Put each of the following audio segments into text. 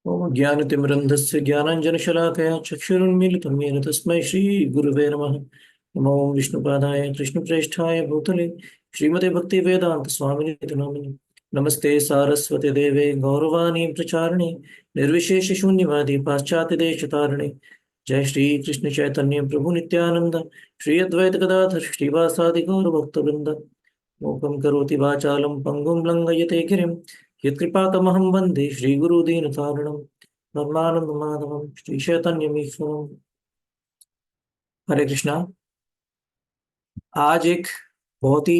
ओम ज्ञानतिमिरन्धस्य ज्ञानाञ्जनशलाकया चक्षुरुन्मीलितं येन तस्मै श्रीगुरुवे नमः। नमो विष्णुपादाय कृष्णप्रेष्ठाय भूतले श्रीमते भक्तिवेदान्तस्वामिनिति नामिने। नमस्ते सारस्वते देवे गौरवाणी प्रचारिणे निर्विशेषशून्यवादी पाश्चात्यदेशतारिणे। जय श्री कृष्ण चैतन्य प्रभु नित्यानंद श्री अद्वैत गदाधर श्रीवासादि गौरभक्तवृंद। मूकं करोति वाचालं पङ्गुं लङ्घयते गिरिं यत्कृपातमहं वन्दे श्रीगुरुदीनतारिणं। परमानन्दमाधवं श्रीचैतन्यमीश्वरम्। हरे कृष्णा। आज एक बहुत ही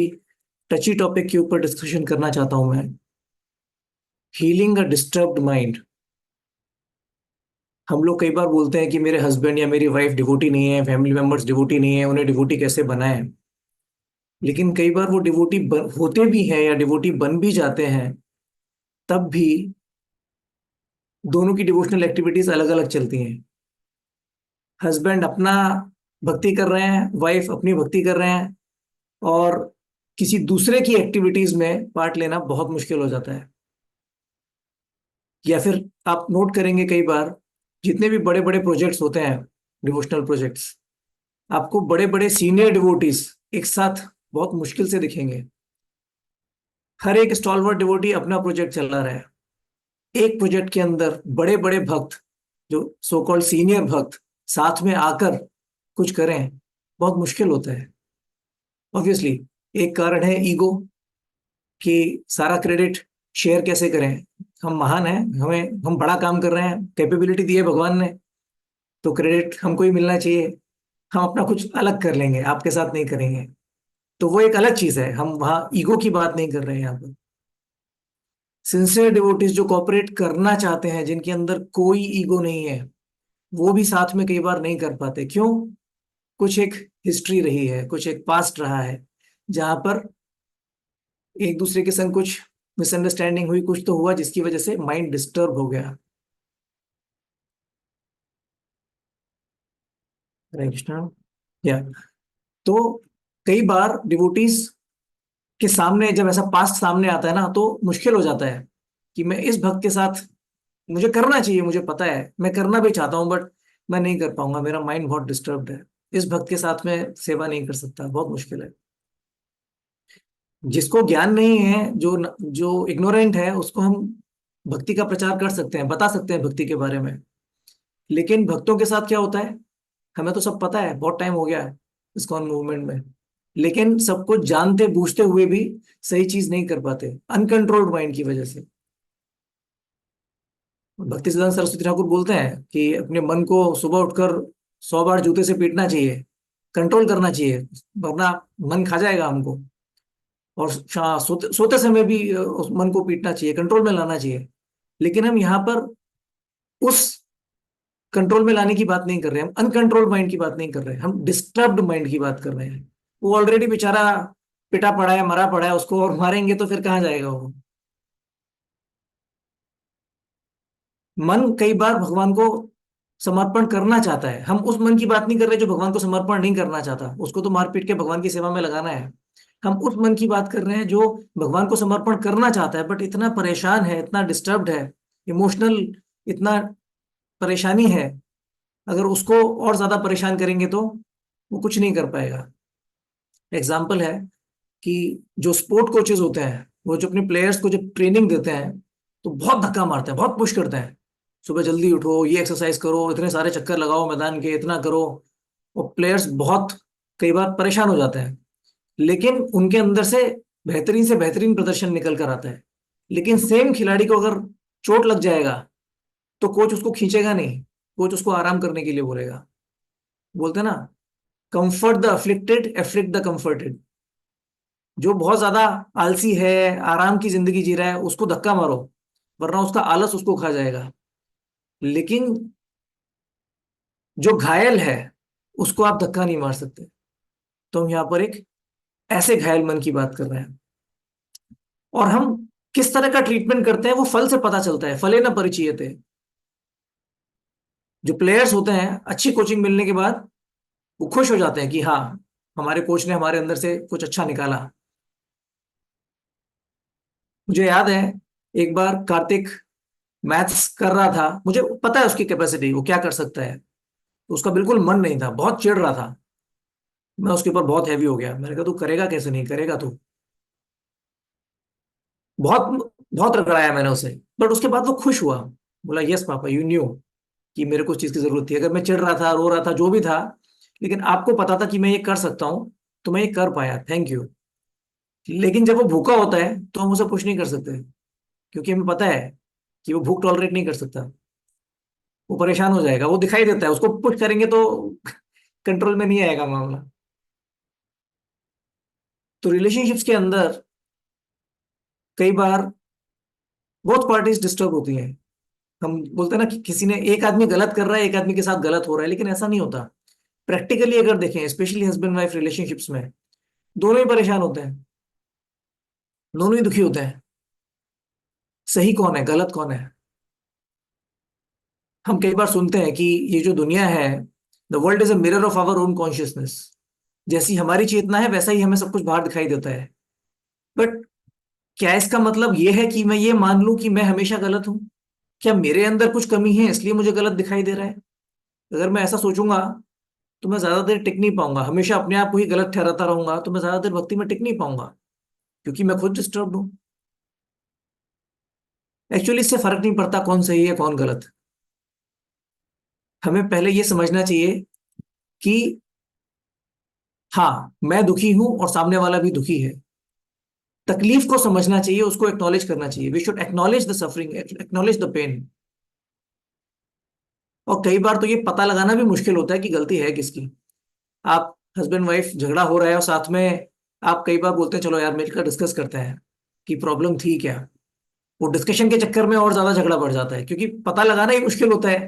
टची टॉपिक के ऊपर डिस्कशन करना चाहता हूं मैं। हीलिंग अ डिस्टर्ब्ड माइंड। हम लोग कई बार बोलते हैं कि मेरे हस्बैंड या मेरी वाइफ डिवोटी नहीं है, फैमिली मेंबर्स डिवोटी नहीं है, उन्हें डिवोटी कैसे बनाएं। लेकिन कई बार वो डिवोटी होते भी हैं या डिवोटी बन भी जाते हैं, तब भी दोनों की डिवोशनल एक्टिविटीज अलग अलग चलती हैं। हस्बैंड अपना भक्ति कर रहे हैं, वाइफ अपनी भक्ति कर रहे हैं, और किसी दूसरे की एक्टिविटीज में पार्ट लेना बहुत मुश्किल हो जाता है। या फिर आप नोट करेंगे कई बार जितने भी बड़े बड़े प्रोजेक्ट्स होते हैं, डिवोशनल प्रोजेक्ट्स, आपको बड़े बड़े सीनियर डिवोटीज एक साथ बहुत मुश्किल से दिखेंगे। हर एक स्टॉलवर्ड डिवोटी अपना प्रोजेक्ट चला रहा है। एक प्रोजेक्ट के अंदर बड़े बड़े भक्त, जो सो कॉल्ड सीनियर भक्त, साथ में आकर कुछ करें, बहुत मुश्किल होता है। ऑब्वियसली एक कारण है ईगो, कि सारा क्रेडिट शेयर कैसे करें। हम महान हैं, हम बड़ा काम कर रहे हैं, कैपेबिलिटी दी है भगवान ने, तो क्रेडिट हमको ही मिलना चाहिए। हम अपना कुछ अलग कर लेंगे, आपके साथ नहीं करेंगे। तो वो एक अलग चीज है, हम वहाँ ईगो की बात नहीं कर रहे हैं यहाँ पर। सिंसियर डिवोटीज जो कॉपरेट करना चाहते हैं, जिनके अंदर कोई ईगो नहीं है, वो भी साथ में कई बार नहीं कर पाते। क्यों? कुछ एक हिस्ट्री रही है, कुछ एक पास्ट रहा है, जहां पर एक दूसरे के संग कुछ मिसअंडरस्टैंडिंग हुई, कुछ तो हुआ जिसकी वजह से माइंड डिस्टर्ब हो गया। हरे कृष्णा। या तो कई बार डिवोटीज के सामने जब ऐसा पास्ट सामने आता है ना, तो मुश्किल हो जाता है कि मैं इस भक्त के साथ, मुझे करना चाहिए, मुझे पता है मैं करना भी चाहता हूँ, बट मैं नहीं कर पाऊंगा, मेरा माइंड बहुत डिस्टर्ब्ड है। इस भक्त के साथ में सेवा नहीं कर सकता, बहुत मुश्किल है। जिसको ज्ञान नहीं है, जो इग्नोरेंट है, उसको हम भक्ति का प्रचार कर सकते हैं, बता सकते हैं भक्ति के बारे में। लेकिन भक्तों के साथ क्या होता है, हमें तो सब पता है, बहुत टाइम हो गया है इस्कॉन मूवमेंट में, लेकिन सब कुछ जानते बूझते हुए भी सही चीज नहीं कर पाते, अनकंट्रोल्ड माइंड की वजह से। भक्ति सिद्धांत सरस्वती ठाकुर बोलते हैं कि अपने मन को सुबह उठकर 100 बार जूते से पीटना चाहिए, कंट्रोल करना चाहिए, वरना मन खा जाएगा हमको। और सोते समय भी उस मन को पीटना चाहिए, कंट्रोल में लाना चाहिए। लेकिन हम यहाँ पर उस कंट्रोल में लाने की बात नहीं कर रहे हैं, हम अनकंट्रोल्ड माइंड की बात नहीं कर रहे हैं, हम डिस्टर्ब्ड माइंड की बात कर रहे हैं। वो ऑलरेडी बेचारा पिटा पड़ा है, मरा पड़ा है, उसको और मारेंगे तो फिर कहाँ जाएगा वो। मन कई बार भगवान को समर्पण करना चाहता है, हम उस मन की बात नहीं कर रहे जो भगवान को समर्पण नहीं करना चाहता, उसको तो मार पीट के भगवान की सेवा में लगाना है। हम उस मन की बात कर रहे हैं जो भगवान को समर्पण करना चाहता है, बट इतना परेशान है, इतना डिस्टर्ब्ड है, इमोशनल, इतना परेशानी है। अगर उसको और ज्यादा परेशान करेंगे तो वो कुछ नहीं कर पाएगा। एग्जाम्पल है कि जो स्पोर्ट कोचेज होते हैं, वो जो अपने प्लेयर्स को जब ट्रेनिंग देते हैं, तो बहुत धक्का मारते हैं, बहुत पुश करते हैं। सुबह जल्दी उठो, ये एक्सरसाइज करो, इतने सारे चक्कर लगाओ मैदान के, इतना करो। और प्लेयर्स बहुत कई बार परेशान हो जाते हैं, लेकिन उनके अंदर से बेहतरीन प्रदर्शन निकल कर आता है। लेकिन सेम खिलाड़ी को अगर चोट लग जाएगा, तो कोच उसको खींचेगा नहीं, कोच उसको आराम करने के लिए बोलेगा। बोलते हैं ना, comfort the afflicted, afflict the comforted. जो बहुत ज्यादा आलसी है, आराम की जिंदगी जी रहा है, उसको धक्का मारो, वरना उसका आलस उसको खा जाएगा। लेकिन जो घायल है, उसको आप धक्का नहीं मार सकते। तो हम यहाँ पर एक ऐसे घायल मन की बात कर रहे हैं। और हम किस तरह का ट्रीटमेंट करते हैं, वो फल से पता चलता है, फले न परिचयते। जो प्लेयर्स होते हैं, अच्छी कोचिंग मिलने के बाद वो खुश हो जाते हैं कि हाँ, हमारे कोच ने हमारे अंदर से कुछ अच्छा निकाला। मुझे याद है, एक बार कार्तिक मैथ्स कर रहा था, मुझे पता है उसकी कैपेसिटी, वो क्या कर सकता है। उसका बिल्कुल मन नहीं था, बहुत चिढ़ रहा था। मैं उसके ऊपर बहुत हैवी हो गया, मैंने कहा तू करेगा कैसे, नहीं करेगा तू। बहुत बहुत रगड़ाया मैंने उसे। बट उसके बाद वो खुश हुआ, बोला यस पापा, यू न्यू कि मेरे को उस चीज की जरूरत थी। अगर मैं चिढ़ रहा था, रो रहा था, जो भी था, लेकिन आपको पता था कि मैं ये कर सकता हूँ, तो मैं ये कर पाया, थैंक यू। लेकिन जब वो भूखा होता है तो हम उसे पुश नहीं कर सकते, क्योंकि हमें पता है कि वो भूख टॉलरेट नहीं कर सकता। वो परेशान हो जाएगा, वो दिखाई देता है, उसको पुश करेंगे तो कंट्रोल में नहीं आएगा मामला। तो रिलेशनशिप्स के अंदर कई बार बहुत पार्टीज डिस्टर्ब होती हैं। हम बोलते हैं ना कि किसी ने, एक आदमी गलत कर रहा है, एक आदमी के साथ गलत हो रहा है, लेकिन ऐसा नहीं होता। प्रैक्टिकली अगर देखें, स्पेशली हस्बैंड वाइफ रिलेशनशिप्स में, दोनों ही परेशान होते हैं, दोनों ही दुखी होते हैं। सही कौन है, गलत कौन है? हम कई बार सुनते हैं कि ये जो दुनिया है, the world is a mirror of our own consciousness. जैसी हमारी चेतना है वैसा ही हमें सब कुछ बाहर दिखाई देता है। बट क्या इसका मतलब ये है कि मैं ये मान लूं कि मैं हमेशा गलत हूं? क्या मेरे अंदर कुछ कमी है इसलिए मुझे गलत दिखाई दे रहा है? अगर मैं ऐसा सोचूंगा तो मैं ज्यादा देर टिक नहीं पाऊंगा, हमेशा अपने आप को ही गलत ठहराता रहूंगा, तो मैं ज्यादा देर भक्ति में टिक नहीं पाऊंगा, क्योंकि मैं खुद डिस्टर्ब हूं। एक्चुअली इससे फर्क नहीं पड़ता कौन सही है कौन गलत। हमें पहले ये समझना चाहिए कि हाँ, मैं दुखी हूं और सामने वाला भी दुखी है। तकलीफ को समझना चाहिए, उसको एक्नॉलेज करना चाहिए। We should acknowledge the suffering, acknowledge the pain. और कई बार तो ये पता लगाना भी मुश्किल होता है कि गलती है किसकी। आप हस्बैंड वाइफ झगड़ा हो रहा है और साथ में आप कई बार बोलते हैं चलो यार मिलकर डिस्कस करते हैं कि प्रॉब्लम थी क्या। वो डिस्कशन के चक्कर में और ज्यादा झगड़ा बढ़ जाता है, क्योंकि पता लगाना ही मुश्किल होता है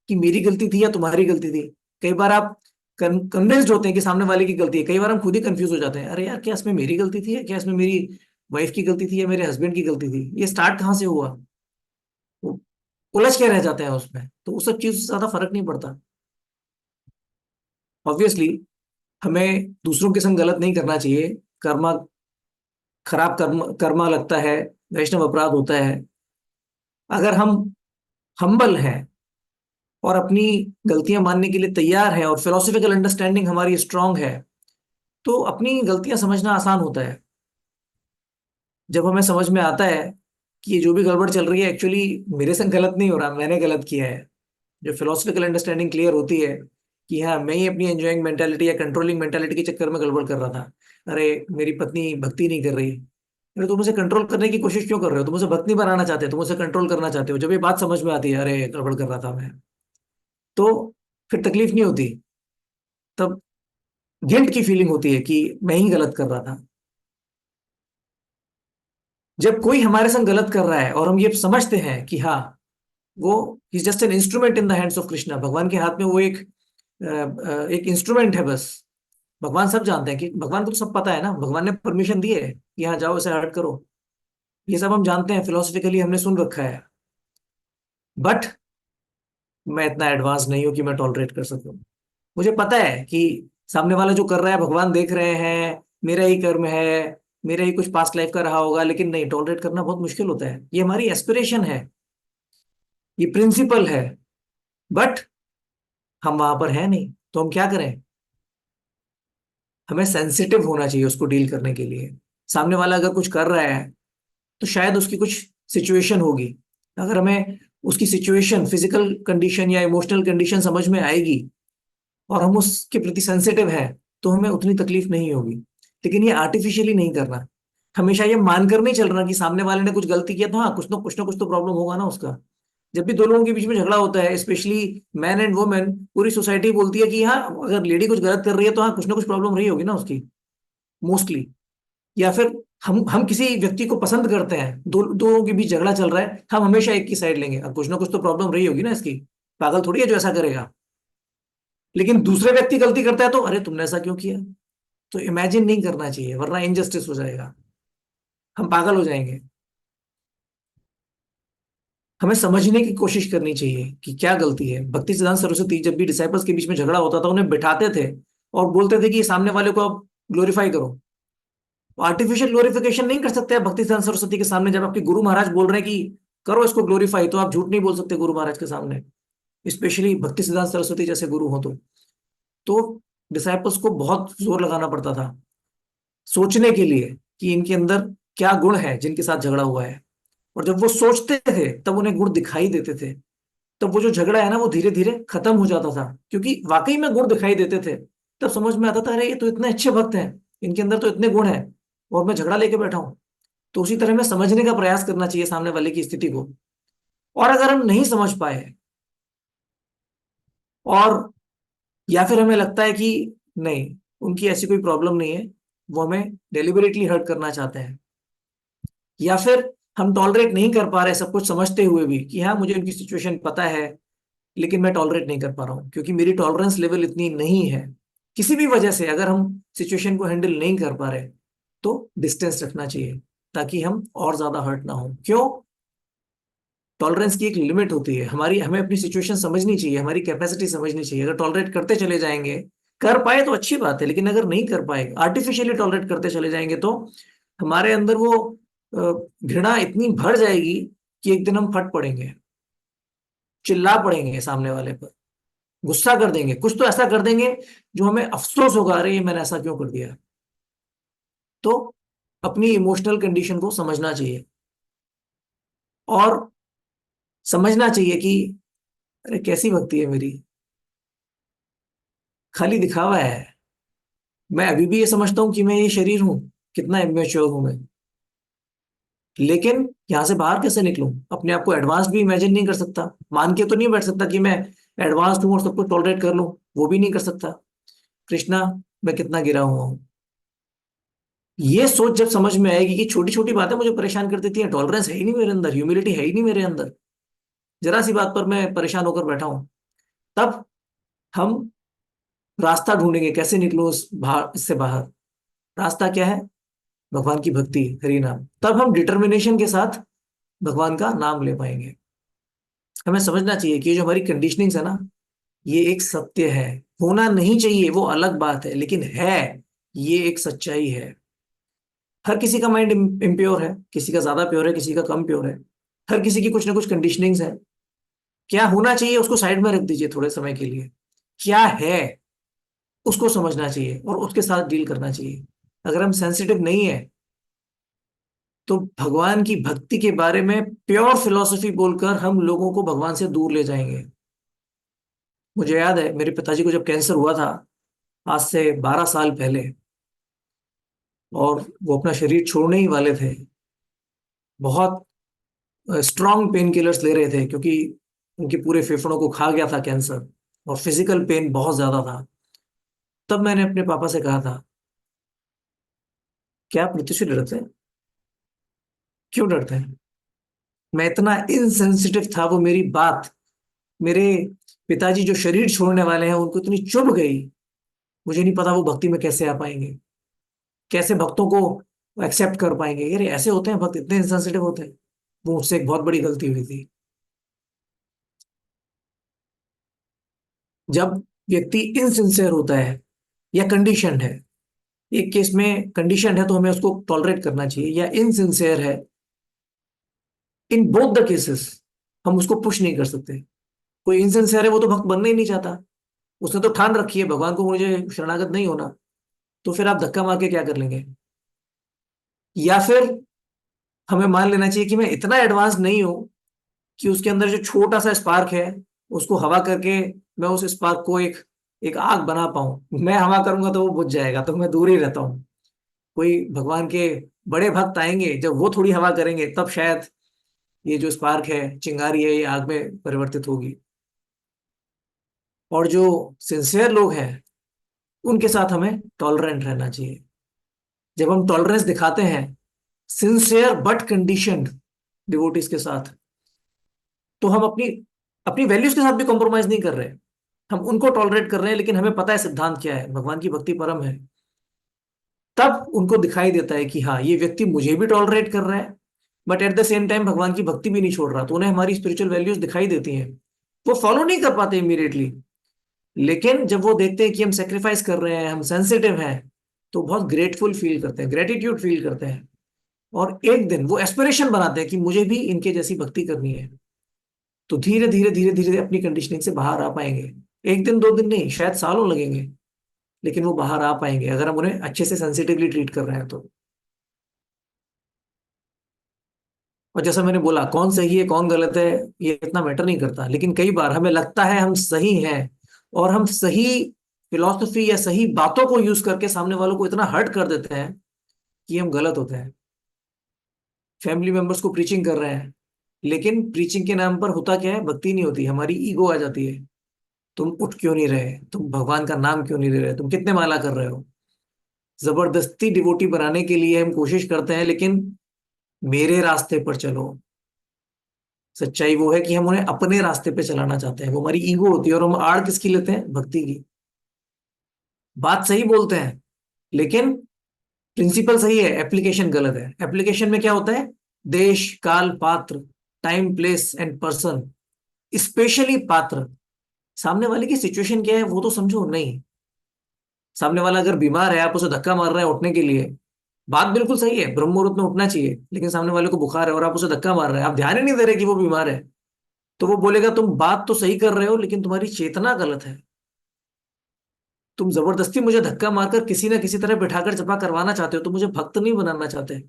कि मेरी गलती थी या तुम्हारी गलती थी। कई बार आप कन्विंस्ड होते हैं कि सामने वाले की गलती है, कई बार हम खुद ही कंफ्यूज हो जाते हैं, अरे यार क्या इसमें मेरी गलती थी, या क्या इसमें मेरी वाइफ की गलती थी, या मेरे हस्बैंड की गलती थी, ये स्टार्ट कहाँ से हुआ। वो उलझ के रह जाते हैं उसमें, तो उस सब चीज से ज्यादा फर्क नहीं पड़ता। ऑब्वियसली हमें दूसरों के संग गलत नहीं करना चाहिए। कर्मा, खराब कर्मा लगता है, वैष्णव अपराध होता है। अगर हम हम्बल हैं और अपनी गलतियां मानने के लिए तैयार हैं और फिलोसफिकल अंडरस्टैंडिंग हमारी स्ट्रांग है, तो अपनी गलतियां समझना आसान होता है। जब हमें समझ में आता है कि ये जो भी गड़बड़ चल रही है एक्चुअली मेरे संग गलत नहीं हो रहा, मैंने गलत किया है। जो फिलोसफिकल अंडरस्टैंडिंग क्लियर होती है कि हाँ, मैं ही अपनी एंजॉइंग मेंटालिटी या कंट्रोलिंग मेंटालिटी के चक्कर में गड़बड़ कर रहा था। अरे मेरी पत्नी भक्ति नहीं कर रही, अरे तुम उसे कंट्रोल करने की कोशिश क्यों कर रहे हो? तुम उसे भक्ति बनाना चाहते हो, तुम उसे कंट्रोल करना चाहते हो। जब ये बात समझ में आती है, अरे गड़बड़ कर रहा था मैं, तो फिर तकलीफ नहीं होती। तब गिल्ट की फीलिंग होती है कि मैं ही गलत कर रहा था। जब कोई हमारे संग गलत कर रहा है और हम ये समझते हैं कि हाँ, वो is just an instrument in the hands of Krishna, भगवान के हाथ में वो एक इंस्ट्रूमेंट है बस। भगवान सब जानते हैं, कि भगवान को तो सब पता है ना, भगवान ने परमिशन दी है कि हाँ जाओ इसे हर्ट करो। ये सब हम जानते हैं, फिलोसफिकली हमने सुन रखा है। बट मैं इतना एडवांस नहीं हूं कि मैं टॉलरेट कर सकूं। मुझे पता है कि सामने वाला जो कर रहा है भगवान देख रहे हैं, मेरा ही कर्म है, मेरा ही कुछ पास्ट लाइफ का रहा होगा, लेकिन नहीं, टॉलरेट करना बहुत मुश्किल होता है। ये हमारी एस्पिरेशन है, ये प्रिंसिपल है। बट हम वहां पर हैं नहीं, तो हम क्या करें? हमें सेंसिटिव होना चाहिए उसको डील करने के लिए। सामने वाला अगर कुछ कर रहा है तो शायद उसकी कुछ सिचुएशन होगी। अगर हमें उसकी सिचुएशन, फिजिकल कंडीशन या इमोशनल कंडीशन समझ में आएगी और हम उसके प्रति सेंसिटिव हैं, तो हमें उतनी तकलीफ नहीं होगी। लेकिन ये आर्टिफिशियली नहीं करना। हमेशा ये मानकर नहीं चल रहा कि सामने वाले ने कुछ गलती किया तो हाँ, कुछ तो प्रॉब्लम होगा ना उसका। जब भी दो लोगों के बीच में झगड़ा होता है, स्पेशली मैन एंड वुमेन, पूरी सोसाइटी बोलती है कि हाँ, अगर लेडी कुछ गलत कर रही है तो हाँ, कुछ ना कुछ प्रॉब्लम रही होगी ना उसकी, मोस्टली। या फिर हम किसी व्यक्ति को पसंद करते हैं, दो लोगों के बीच झगड़ा चल रहा है, हम हमेशा एक की साइड लेंगे, अब कुछ ना कुछ तो प्रॉब्लम रही होगी ना इसकी, पागल थोड़ी है जो ऐसा करेगा। लेकिन दूसरे व्यक्ति गलती करता है तो अरे तुमने ऐसा क्यों किया? तो इमेजिन नहीं करना चाहिए, वरना इनजस्टिस हो जाएगा, हम पागल हो जाएंगे। हमें समझने की कोशिश करनी चाहिए कि क्या गलती है। भक्ति सिद्धांत सरस्वती जब भी डिसाइपल्स के बीच में झगड़ा होता था, उन्हें बिठाते थे और बोलते थे कि सामने वाले को आप ग्लोरीफाई करो। आर्टिफिशियल ग्लोरिफिकेशन नहीं कर सकते आप भक्ति सिद्धांत सरस्वती के सामने, जब आपके गुरु महाराज बोल रहे हैं कि करो इसको ग्लोरीफाई, तो आप झूठ नहीं बोल सकते गुरु महाराज के सामने, स्पेशली भक्ति सिद्धांत सरस्वती जैसे गुरु हो तो डिसाइपल्स को बहुत जोर लगाना पड़ता था सोचने के लिए कि इनके अंदर क्या गुण है जिनके साथ झगड़ा हुआ है। और जब वो सोचते थे तब उन्हें गुण दिखाई देते थे, तब वो जो झगड़ा है ना वो धीरे धीरे खत्म हो जाता था, क्योंकि वाकई में गुण दिखाई देते थे। तब समझ में आता था अरे ये तो इतने अच्छे भक्त हैं, इनके अंदर तो इतने गुण हैं, और मैं झगड़ा लेके बैठा हूं। तो उसी तरह में समझने का प्रयास करना चाहिए सामने वाले की स्थिति को। और अगर हम नहीं समझ पाए, और या फिर हमें लगता है कि नहीं, उनकी ऐसी कोई प्रॉब्लम नहीं है, वो हमें डेलिबरेटली हर्ट करना चाहते हैं, या फिर हम टॉलरेट नहीं कर पा रहे सब कुछ समझते हुए भी कि हाँ मुझे उनकी सिचुएशन पता है, लेकिन मैं टॉलरेट नहीं कर पा रहा हूँ क्योंकि मेरी टॉलरेंस लेवल इतनी नहीं है, किसी भी वजह से अगर हम सिचुएशन को हैंडल नहीं कर पा रहे, तो डिस्टेंस रखना चाहिए ताकि हम और ज्यादा हर्ट ना हो। क्यों? टॉलरेंस की एक लिमिट होती है हमारी, हमें अपनी सिचुएशन समझनी चाहिए, हमारी कैपेसिटी समझनी चाहिए। अगर टॉलरेट करते चले जाएंगे, कर पाए तो अच्छी बात है, लेकिन अगर नहीं कर पाए, आर्टिफिशियली टॉलरेट करते चले जाएंगे, तो हमारे अंदर वो घृणा इतनी भर जाएगी कि एक दिन हम फट पड़ेंगे, चिल्ला पड़ेंगे सामने वाले पर, गुस्सा कर देंगे, कुछ तो ऐसा कर देंगे जो हमें अफसोस होगा अरे ये मैंने ऐसा क्यों कर दिया। तो अपनी इमोशनल कंडीशन को समझना चाहिए, और समझना चाहिए कि अरे कैसी भक्ति है मेरी, खाली दिखावा है। मैं अभी भी ये समझता हूं कि मैं ये शरीर हूं, कितना इमेच्योर हूं मैं, लेकिन यहां से बाहर कैसे निकलूं? अपने आप को एडवांस भी इमेजिन नहीं कर सकता, मान के तो नहीं बैठ सकता कि मैं एडवांस हूं और सब कुछ टॉलरेट कर लूं, वो भी नहीं कर सकता। कृष्णा, मैं कितना गिरा हुआ हूं। ये सोच जब समझ में आएगी कि छोटी छोटी बातें मुझे परेशान कर देती हैं, टॉलरेंस है ही नहीं मेरे अंदर, ह्यूमिलिटी है ही नहीं मेरे अंदर, जरा सी बात पर मैं परेशान होकर बैठा हूं, तब हम रास्ता ढूंढेंगे कैसे निकलो इससे बाहर। रास्ता क्या है? भगवान की भक्ति, हरि नाम। तब हम डिटर्मिनेशन के साथ भगवान का नाम ले पाएंगे। हमें समझना चाहिए कि ये जो हमारी कंडीशनिंग्स है ना, ये एक सत्य है। होना नहीं चाहिए वो अलग बात है, लेकिन है, ये एक सच्चाई है। हर किसी का माइंड इम्प्योर है, किसी का ज्यादा प्योर है, किसी का कम प्योर है। हर किसी की कुछ ना कुछ कंडीशनिंग्स है। क्या होना चाहिए उसको साइड में रख दीजिए थोड़े समय के लिए, क्या है उसको समझना चाहिए और उसके साथ डील करना चाहिए। अगर हम सेंसिटिव नहीं है, तो भगवान की भक्ति के बारे में प्योर फिलॉसफी बोलकर हम लोगों को भगवान से दूर ले जाएंगे। मुझे याद है मेरे पिताजी को जब कैंसर हुआ था, आज से 12 साल पहले, और वो अपना शरीर छोड़ने ही वाले थे, बहुत स्ट्रॉन्ग पेन किलर्स ले रहे थे क्योंकि उनके पूरे फेफड़ों को खा गया था कैंसर, और फिजिकल पेन बहुत ज्यादा था। तब मैंने अपने पापा से कहा था, क्या आप मृत्यु से डरते हैं? क्यों डरते हैं? मैं इतना इनसेंसिटिव था, वो मेरी बात मेरे पिताजी जो शरीर छोड़ने वाले हैं उनको इतनी चुभ गई। मुझे नहीं पता वो भक्ति में कैसे आ पाएंगे, कैसे भक्तों को एक्सेप्ट कर पाएंगे। यार ऐसे होते हैं भक्त, इतने इंसेंसिटिव होते हैं। वो मुझसे एक बहुत बड़ी गलती हुई थी। जब व्यक्ति इनसिंसियर होता है या कंडीशनड है, एक केस में कंडीशनड है तो हमें उसको टॉलरेट करना चाहिए, या इनसिंसियर है, इन बोथ द केसेस हम उसको पुश नहीं कर सकते। कोई इनसिंसियर है वो तो भक्त बनना ही नहीं चाहता, उसने तो ठान रखी है भगवान को मुझे शरणागत नहीं होना, तो फिर आप धक्का मार के क्या कर लेंगे? या फिर हमें मान लेना चाहिए कि मैं इतना एडवांस नहीं हूं कि उसके अंदर जो छोटा सा स्पार्क है उसको हवा करके मैं उस स्पार्क को एक एक आग बना पाऊं। मैं हवा करूंगा तो वो बुझ जाएगा, तो मैं दूर ही रहता हूँ। कोई भगवान के बड़े भक्त आएंगे, जब वो थोड़ी हवा करेंगे तब शायद ये जो स्पार्क है, चिंगारी है, ये आग में परिवर्तित होगी। और जो सिंसियर लोग हैं उनके साथ हमें टॉलरेंट रहना चाहिए। जब हम टॉलरेंस दिखाते हैं सिंसियर बट कंडीशनड डिवोटीज के साथ, तो हम अपनी अपनी वैल्यूज के साथ भी कॉम्प्रोमाइज नहीं कर रहे। हम उनको टॉलरेट कर रहे हैं, लेकिन हमें पता है सिद्धांत क्या है, भगवान की भक्ति परम है। तब उनको दिखाई देता है कि हाँ ये व्यक्ति मुझे भी टॉलरेट कर रहा है, but at the same time भगवान की भक्ति भी नहीं छोड़ रहा, तो उन्हें हमारी स्पिरिचुअल वैल्यूज दिखाई देती हैं। वो फॉलो नहीं कर पाते इमीडिएटली, लेकिन जब वो देखते हैं कि हम सेक्रीफाइस कर रहे हैं, हम सेंसिटिव हैं, तो बहुत ग्रेटफुल फील करते हैं, ग्रेटिट्यूड फील करते हैं। और एक दिन वो एस्पिरेशन बनाते हैं कि मुझे भी इनके जैसी भक्ति करनी है, तो धीरे धीरे धीरे धीरे अपनी कंडीशनिंग से बाहर आ पाएंगे। एक दिन दो दिन नहीं, शायद सालों लगेंगे, लेकिन वो बाहर आ पाएंगे अगर हम उन्हें अच्छे से सेंसिटिवली ट्रीट कर रहे हैं तो। और जैसा मैंने बोला, कौन सही है कौन गलत है ये इतना मैटर नहीं करता, लेकिन कई बार हमें लगता है हम सही हैं, और हम सही फिलॉसफी या सही बातों को यूज करके सामने वालों को इतना हर्ट कर देते हैं कि हम गलत होते हैं। फैमिली मेंबर्स को प्रीचिंग कर रहे हैं, लेकिन प्रीचिंग के नाम पर होता क्या है, भक्ति नहीं होती, हमारी ईगो आ जाती है। तुम उठ क्यों नहीं रहे, तुम भगवान का नाम क्यों नहीं ले रहे, तुम कितने माला कर रहे हो। जबरदस्ती डिवोटी बनाने के लिए हम कोशिश करते हैं, लेकिन मेरे रास्ते पर चलो। सच्चाई वो है कि हम उन्हें अपने रास्ते पे चलाना चाहते हैं, वो हमारी ईगो होती है, और हम आड़ किसकी लेते हैं, भक्ति की। बात सही बोलते हैं, लेकिन प्रिंसिपल सही है, एप्लीकेशन गलत है। एप्लीकेशन में क्या होता है, देश काल पात्र, time place and person, specially पात्र। सामने वाले की सिचुएशन क्या है वो तो समझो नहीं। सामने वाला अगर बीमार है, आप उसे धक्का मार रहे हैं उठने के लिए, बात बिल्कुल सही है, ब्रह्म मुहूर्त में उठना चाहिए, लेकिन सामने वाले को बुखार है और आप उसे धक्का मार रहे हैं, आप ध्यान ही नहीं दे रहे कि वो बीमार है, तो वो बोलेगा तुम बात तो सही कर रहे हो लेकिन तुम्हारी चेतना गलत है। तुम जबरदस्ती मुझे धक्का मारकर किसी ना किसी तरह बिठाकर जपा करवाना चाहते हो, तो मुझे भक्त नहीं बनाना चाहते।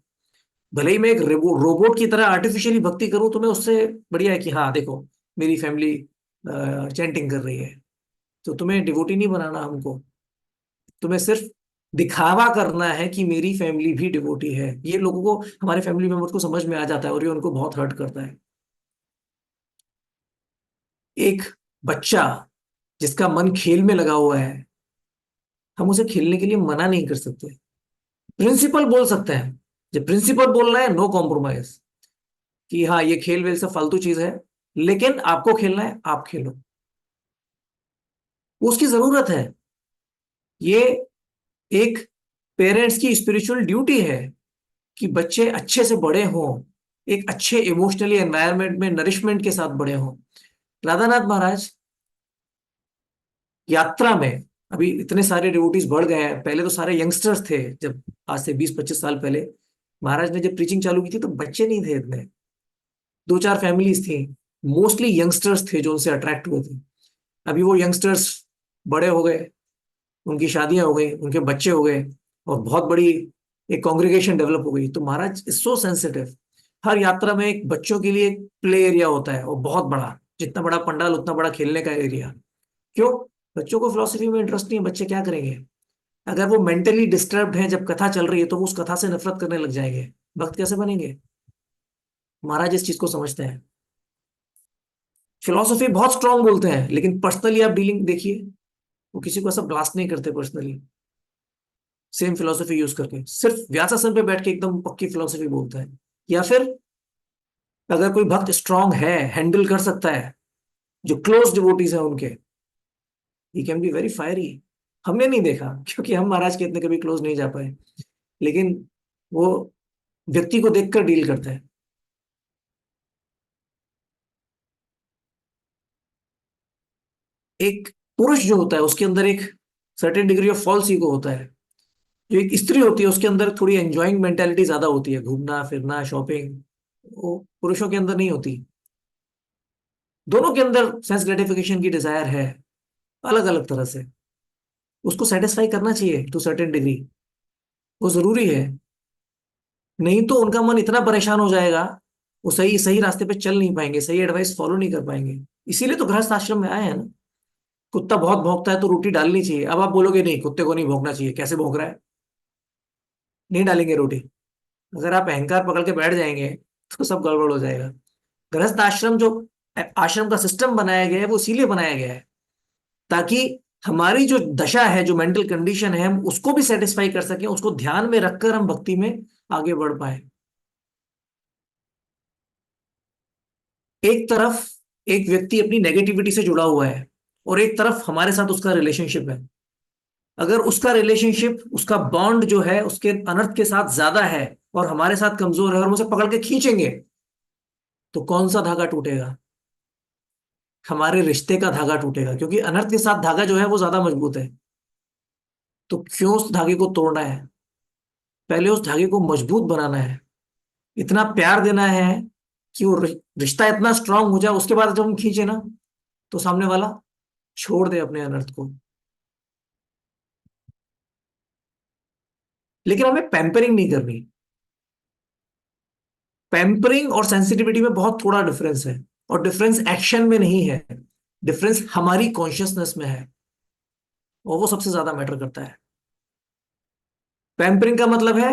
भले ही मैं एक रोबोट की तरह आर्टिफिशियली भक्ति करूं, तो मैं उससे बढ़िया है कि हाँ देखो, मेरी फैमिली चैंटिंग कर रही है, तो तुम्हें डिवोटी नहीं बनाना हमको। तुम्हें सिर्फ दिखावा करना है कि मेरी फैमिली भी डिवोटी है। ये लोगों को, हमारे फैमिली मेंबर्स को समझ में आ जाता है, और ये उनको बहुत हर्ट करता है। एक बच्चा जिसका मन खेल में लगा हुआ है, हम उसे खेलने के लिए मना नहीं कर सकते। प्रिंसिपल बोल सकते हैं, जब प्रिंसिपल बोल रहा है नो कॉम्प्रोमाइज, कि हाँ ये खेल वेल सब फालतू चीज है, लेकिन आपको खेलना है आप खेलो। उसकी जरूरत है। ये एक पेरेंट्स की स्पिरिचुअल ड्यूटी है कि बच्चे अच्छे से बड़े हों, एक अच्छे इमोशनली एनवायरनमेंट में नरिशमेंट के साथ बड़े हों। राधानाथ महाराज यात्रा में, अभी इतने सारे डिवोटीज बढ़ गए हैं, पहले तो सारे यंगस्टर्स थे, जब आज से 20-25 साल पहले महाराज ने जब प्रीचिंग चालू की थी तो बच्चे नहीं थे इतने, दो चार फैमिलीज थी, मोस्टली यंगस्टर्स थे जो उनसे अट्रैक्ट हुए थे। अभी वो यंगस्टर्स बड़े हो गए, उनकी शादियां हो गई, उनके बच्चे हो गए, और बहुत बड़ी एक कॉन्ग्रीगेशन डेवलप हो गई, तो महाराज इज सो सेंसिटिव। हर यात्रा में एक बच्चों के लिए एक प्ले एरिया होता है, और बहुत बड़ा, जितना बड़ा पंडाल उतना बड़ा खेलने का एरिया। क्यों? बच्चों को फिलोसफी में इंटरेस्ट नहीं है, बच्चे क्या करेंगे। अगर वो मेंटली डिस्टर्ब्ड हैं जब कथा चल रही है, तो वो उस कथा से नफरत करने लग जाएंगे, भक्त कैसे बनेंगे। महाराज इस चीज को समझते हैं। फिलोसफी बहुत स्ट्रांग बोलते हैं, लेकिन पर्सनली आप डीलिंग देखिए, वो किसी को ऐसा ब्लास्ट नहीं करते पर्सनली। सेम फिलोसफी यूज करके सिर्फ व्यासासन पे बैठ के एकदम पक्की फिलोसफी बोलता है। या फिर अगर कोई भक्त स्ट्रांग है, हैंडल कर सकता है, जो क्लोज डिवोटीज हैं उनके, he can be very fiery. हमने नहीं देखा क्योंकि हम महाराज के इतने कभी क्लोज नहीं जा पाए, लेकिन वो व्यक्ति को देखकर डील करता है। एक पुरुष जो होता है उसके अंदर एक certain degree of false ego होता है। जो एक स्त्री होती है उसके अंदर थोड़ी एंजॉइंग मेंटेलिटी ज्यादा होती है, घूमना फिरना शॉपिंग, वो पुरुषों के अंदर नहीं होती। दोनों के अंदर सेंस ग्रेटिफिकेशन की डिजायर है, अलग अलग तरह से। उसको सेटिस्फाई करना चाहिए टू सर्टेन डिग्री, वो जरूरी है। नहीं तो उनका मन इतना परेशान हो जाएगा, वो सही सही रास्ते पे चल नहीं पाएंगे, सही एडवाइस फॉलो नहीं कर पाएंगे। इसीलिए तो गृहस्थ आश्रम में आए हैं ना। कुत्ता बहुत भौंकता है तो रोटी डालनी चाहिए। अब आप बोलोगे नहीं कुत्ते को नहीं भौंकना चाहिए, कैसे भौंक रहा है, नहीं डालेंगे रोटी। अगर आप अहंकार पकड़ के बैठ जाएंगे तो सब गड़बड़ हो जाएगा। गृहस्थ आश्रम जो आश्रम का सिस्टम बनाया गया है, वो इसीलिए बनाया गया है ताकि हमारी जो दशा है, जो मेंटल कंडीशन है, हम उसको भी सेटिस्फाई कर सकें, उसको ध्यान में रखकर हम भक्ति में आगे बढ़ पाए। एक तरफ एक व्यक्ति अपनी नेगेटिविटी से जुड़ा हुआ है, और एक तरफ हमारे साथ उसका रिलेशनशिप है। अगर उसका रिलेशनशिप, उसका बॉन्ड जो है उसके अनर्थ के साथ ज्यादा है, और हमारे साथ कमजोर है, और हम उसे पकड़ के खींचेंगे, तो कौन सा धागा टूटेगा। हमारे रिश्ते का धागा टूटेगा, क्योंकि अनर्थ के साथ धागा जो है वो ज्यादा मजबूत है। तो क्यों उस धागे को तोड़ना है, पहले उस धागे को मजबूत बनाना है। इतना प्यार देना है कि वो रिश्ता इतना स्ट्रांग हो जाए, उसके बाद जब हम खींचे ना तो सामने वाला छोड़ दे अपने अनर्थ को। लेकिन हमें पैम्परिंग नहीं करनी। पैम्परिंग और सेंसिटिविटी में बहुत थोड़ा डिफरेंस है, और डिफरेंस एक्शन में नहीं है, डिफरेंस हमारी कॉन्शियसनेस में है, और वो सबसे ज्यादा मैटर करता है। पैम्परिंग का मतलब है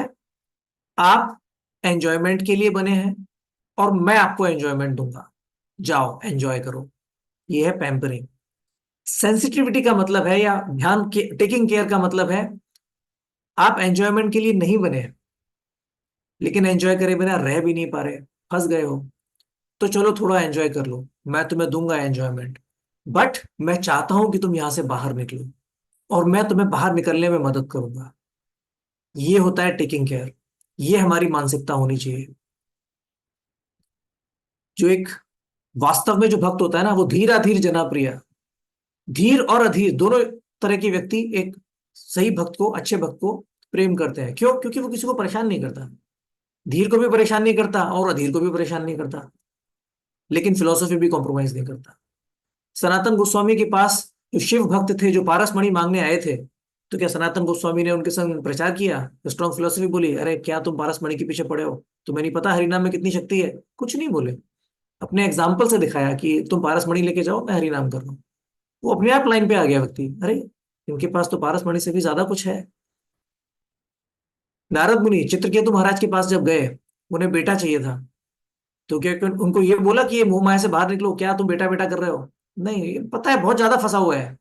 आप एंजॉयमेंट के लिए बने हैं और मैं आपको एंजॉयमेंट दूंगा, जाओ एंजॉय करो, ये है पैम्परिंग। सेंसिटिविटी का मतलब है, या ध्यान के टेकिंग केयर का मतलब है, आप एंजॉयमेंट के लिए नहीं बने हैं, लेकिन एंजॉय करे बिना रह भी नहीं पा रहे, फंस गए हो, तो चलो थोड़ा एंजॉय कर लो, मैं तुम्हें दूंगा एंजॉयमेंट, बट मैं चाहता हूं कि तुम यहां से बाहर निकलो, और मैं तुम्हें बाहर निकलने में मदद करूंगा। ये होता है टेकिंग केयर। ये हमारी मानसिकता होनी चाहिए। जो एक वास्तव में जो भक्त होता है ना, वो धीर अधीर जना प्रिय। धीर और अधीर दोनों तरह के व्यक्ति एक सही भक्त को, अच्छे भक्त को प्रेम करते हैं। क्यों? क्योंकि वो किसी को परेशान नहीं करता। धीर को भी परेशान नहीं करता और अधीर को भी परेशान नहीं करता, लेकिन फिलोसफी भी कॉम्प्रोमाइज नहीं करता। सनातन गोस्वामी के पास जो शिव भक्त थे, जो पारसमणि मांगने आए थे, तो क्या सनातन गोस्वामी ने उनके संग प्रचार किया, स्ट्रॉन्ग फिलोसफी बोली, अरे क्या तुम पारसमणि के पीछे पड़े हो, तुम्हें नहीं पता हरिनाम में कितनी शक्ति है? कुछ नहीं बोले। अपने एग्जाम्पल से दिखाया कि तुम पारसमणि लेके जाओ, मैं हरिनाम कर रहा हूँ। वो अपने आप लाइन पे आ गया व्यक्ति, अरे इनके पास तो पारसमणि से भी ज्यादा कुछ है। नारद मुनि चित्रकेतु महाराज के पास जब गए, उन्हें बेटा चाहिए था, तो क्या उनको ये बोला कि ये मोह माया से बाहर निकलो, क्या तुम बेटा बेटा कर रहे हो? नहीं, ये पता है बहुत ज्यादा फंसा हुआ है।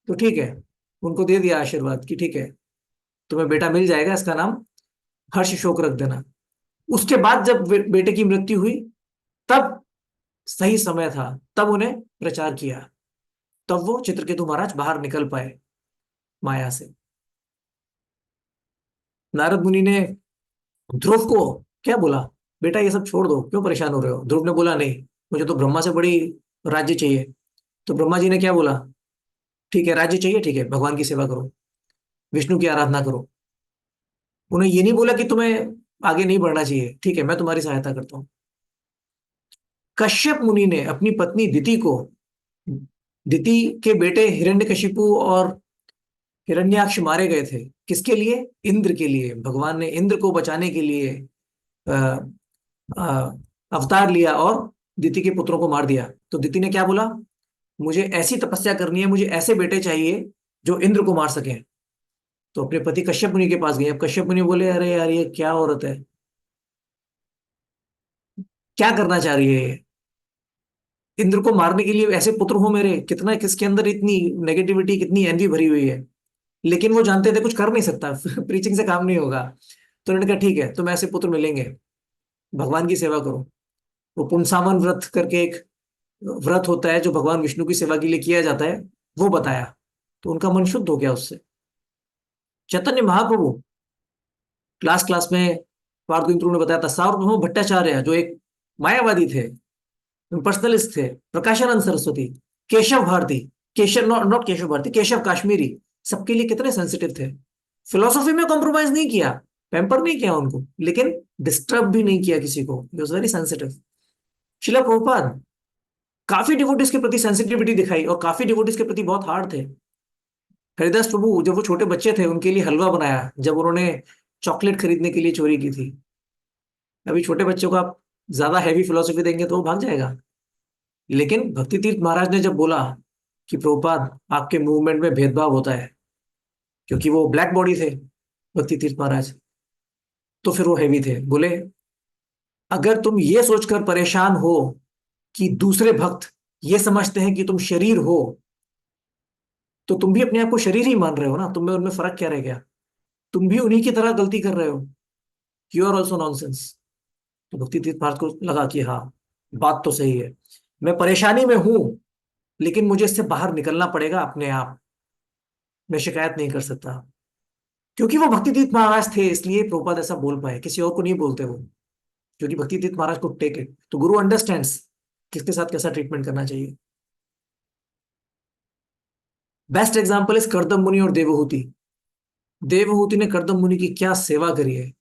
तो ठीक है, उनको दे दिया आशीर्वाद कि ठीक है, तुम्हें बेटा मिल जाएगा, इसका नाम हर्ष शोक रख देना। उसके बाद जब बेटे की मृत्यु हुई, तब सही समय था, तब उन्हें प्रचार किया, तब वो चित्रकेतु महाराज बाहर निकल पाए माया से। नारद मुनि ने ध्रुव को क्या बोला, बेटा ये सब छोड़ दो, क्यों परेशान हो रहे हो? ध्रुव ने बोला नहीं, मुझे तो ब्रह्मा से बड़ी राज्य चाहिए। तो ब्रह्मा जी ने क्या बोला, ठीक है राज्य चाहिए, ठीक है भगवान की सेवा करो, विष्णु की आराधना करो। उन्हें ये नहीं बोला कि तुम्हें आगे नहीं बढ़ना चाहिए, ठीक है मैं तुम्हारी सहायता करता हूँ। कश्यप मुनि ने अपनी पत्नी दिति को, दिति के बेटे हिरण्यकशिपु और हिरण्याक्ष मारे गए थे, किसके लिए? इंद्र के लिए। भगवान ने इंद्र को बचाने के लिए अ, अ, अवतार लिया और दिति के पुत्रों को मार दिया। तो दिति ने क्या बोला, मुझे ऐसी तपस्या करनी है, मुझे ऐसे बेटे चाहिए जो इंद्र को मार सके। तो अपने पति कश्यप मुनि के पास गई। अब कश्यप मुनि बोले, अरे यार ये क्या औरत है, क्या करना चाह रही है ये? इंद्र को मारने के लिए ऐसे पुत्र हो मेरे, कितना किसके अंदर इतनी नेगेटिविटी, कितनी एनवी भरी हुई है। लेकिन वो जानते थे कुछ कर नहीं सकता प्रीचिंग से काम नहीं होगा। तो उन्होंने कहा ठीक है, तुम्हें ऐसे पुत्र मिलेंगे, भगवान की सेवा करो। वो पुंसावन व्रत करके एक व्रत होता है जो भगवान विष्णु की सेवा के लिए किया जाता है, वो बताया। तो उनका मन शुद्ध हो गया उससे। चैतन्य महाप्रभु क्लास क्लास में पार्थ ने बताया था, सार्वभौम भट्टाचार्य जो एक मायावादी थे, पर्सनलिस्ट थे, प्रकाशानंद सरस्वती, केशव भारती, केशव नॉट नॉट केशव भारती, केशव काश्मीरी, सबके लिए कितने सेंसिटिव थे। फिलोसफी में कॉम्प्रोमाइज नहीं किया, पैम्पर नहीं किया उनको, लेकिन डिस्टर्ब भी नहीं किया किसी को, ही वॉज वेरी सेंसिटिव। शिला प्रभुपाद काफी डिवोटीज के प्रति सेंसिटिविटी दिखाई, और काफी डिवोटीज के प्रति बहुत हार्ड थे। हरिदास प्रभु जब वो छोटे बच्चे थे, उनके लिए हलवा बनाया जब उन्होंने चॉकलेट खरीदने के लिए चोरी की थी। अभी छोटे बच्चों को आप ज्यादा हैवी फिलोसफी देंगे तो वो भाग जाएगा। लेकिन भक्ति तीर्थ महाराज ने जब बोला कि प्रभुपाद आपके मूवमेंट में भेदभाव होता है, क्योंकि वो ब्लैक बॉडी थे भक्ति तीर्थ महाराज, तो फिर वो हैवी थे। बोले अगर तुम ये सोचकर परेशान हो कि दूसरे भक्त ये समझते हैं कि तुम शरीर हो, तो तुम भी अपने आप को शरीर ही मान रहे हो ना, तुम में उनमें फर्क क्या रह गया? तुम भी उन्हीं की तरह गलती कर रहे हो, यू आर ऑल्सो नॉनसेंस। तो भक्ति तीर्थ महाराज को लगा कि हाँ, बात तो सही है, मैं परेशानी में हूं, लेकिन मुझे इससे बाहर निकलना पड़ेगा अपने आप, मैं शिकायत नहीं कर सकता। क्योंकि वो भक्ति तीर्थ महाराज थे, इसलिए प्रभुपाद ऐसा बोल पाए, किसी और को नहीं बोलते वो, क्योंकि भक्ति तीर्थ महाराज को टेक इट, तो गुरु अंडरस्टैंड्स किसके साथ कैसा ट्रीटमेंट करना चाहिए। बेस्ट एग्जाम्पल इज करदम मुनि और देवहूति। देवहूति ने करदम मुनि की क्या सेवा करी है।